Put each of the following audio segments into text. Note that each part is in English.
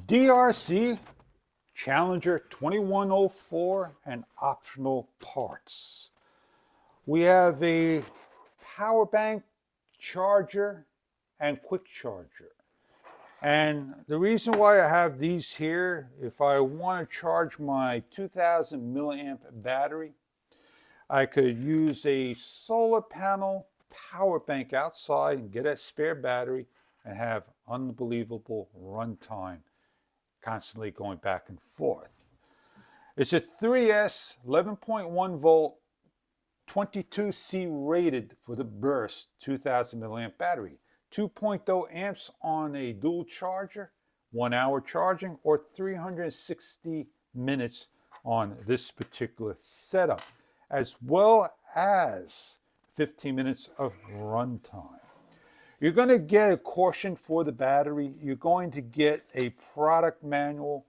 DRC Challenger 2104 and optional parts. We have a power bank, charger, and quick charger. And the reason why I have these here, if I want to charge my 2000 milliamp battery, I could use a solar panel power bank outside and get a spare battery and have unbelievable runtime, constantly going back and forth. It's a 3S 11.1 volt 22C rated for the burst 2000 milliamp battery. 2.0 amps on a dual charger, 1 hour charging, or 360 minutes on this particular setup, as well as 15 minutes of runtime. You're going to get a caution for the battery. You're going to get a product manual,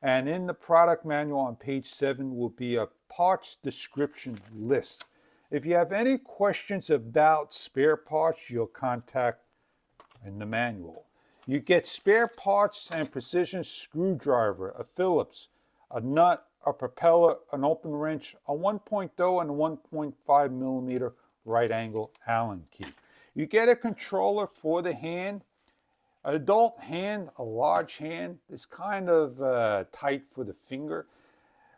and in the product manual on page 7 will be a parts description list. If you have any questions about spare parts, you'll contact in the manual. You get spare parts and precision screwdriver, a Phillips, a nut, a propeller, an open wrench, a 1.0 and a 1.5 millimeter right angle Allen key. You get a controller for the hand. An adult hand, a large hand, is kind of tight for the finger.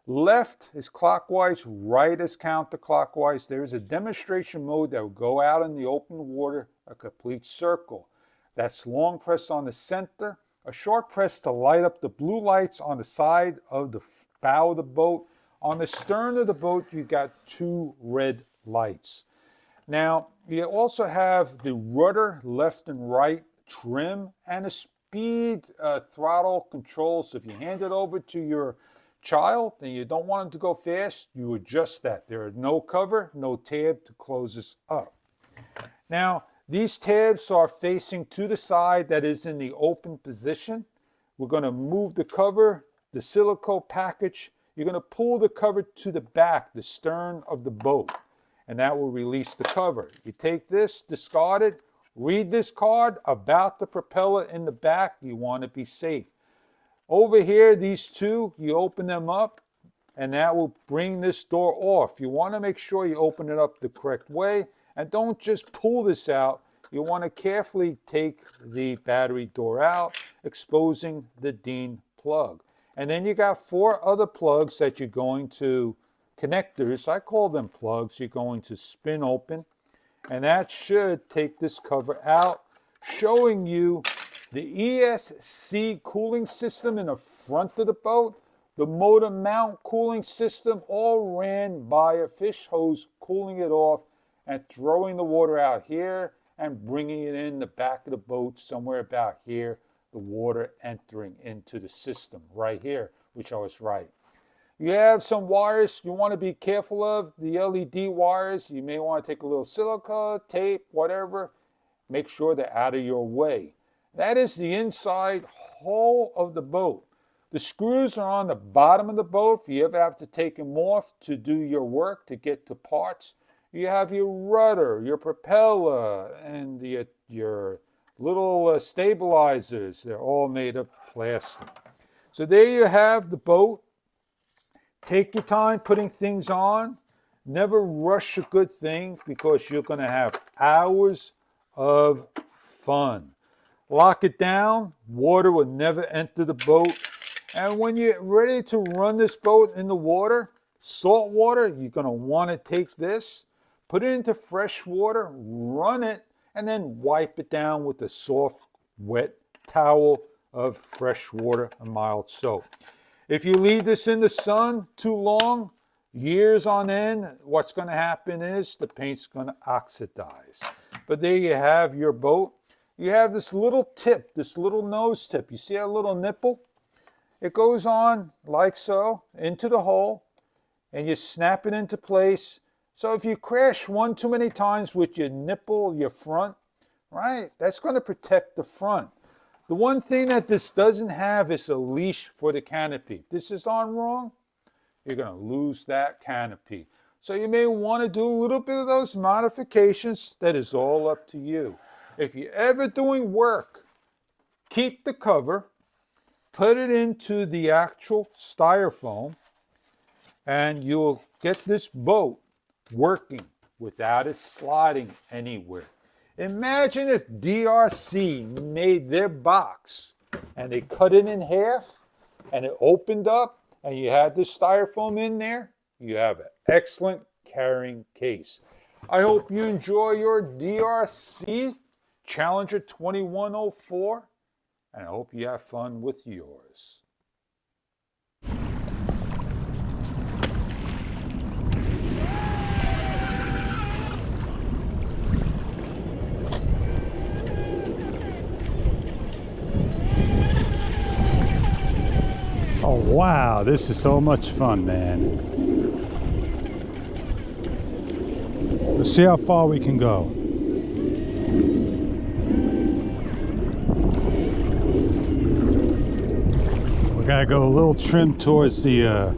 Left is clockwise, right is counterclockwise. There's a demonstration mode that will go out in the open water, a complete circle. That's long press on the center, a short press to light up the blue lights on the side of the bow of the boat. On the stern of the boat, you got 2 red lights. Now, you also have the rudder left and right trim and a speed throttle control. So if you hand it over to your child and you don't want them to go fast, you adjust that. There is no cover, no tab to close this up. Now, these tabs are facing to the side that is in the open position. We're going to move the cover, the silicone package. You're going to pull the cover to the back, the stern of the boat, and that will release the cover. You take this, discard it, read this card about the propeller in the back. You want to be safe. Over here, these two, you open them up, and that will bring this door off. You want to make sure you open it up the correct way, and don't just pull this out. You want to carefully take the battery door out, exposing the DEEN plug. And then you got 4 other plugs that you're going to, connectors, I call them plugs, you're going to spin open, and that should take this cover out, showing you the ESC cooling system in the front of the boat, the motor mount cooling system, all ran by a fish hose, cooling it off and throwing the water out here and bringing it in the back of the boat somewhere about here, the water entering into the system right here, which I was right. You have some wires you want to be careful of, the LED wires. You may want to take a little silica, tape, whatever. Make sure they're out of your way. That is the inside hull of the boat. The screws are on the bottom of the boat. If you ever have to take them off to do your work, to get to parts, you have your rudder, your propeller, and your little stabilizers. They're all made of plastic. So there you have the boat. Take your time putting things on. Never rush a good thing because you're going to have hours of fun. Lock it down. Water will never enter the boat. And when you're ready to run this boat in the water, salt water, you're going to want to take this, put it into fresh water, run it, and then wipe it down with a soft, wet towel of fresh water and mild soap. If you leave this in the sun too long, years on end, what's going to happen is the paint's going to oxidize. But there you have your boat. You have this little tip, this little nose tip. You see that little nipple? It goes on like so into the hole, and you snap it into place. So if you crash one too many times with your nipple, your front, right, that's going to protect the front. The one thing that this doesn't have is a leash for the canopy. If this is on wrong, you're going to lose that canopy. So you may want to do a little bit of those modifications. That is all up to you. If you're ever doing work, keep the cover. put it into the actual styrofoam, and you'll get this boat working without it sliding anywhere. Imagine if DRC made their box and they cut it in half and it opened up and you had the styrofoam in there. You have an excellent carrying case. I hope you enjoy your DRC Challenger 2104, and I hope you have fun with yours. Oh wow, this is so much fun, man. Let's see how far we can go. We gotta go a little trim towards the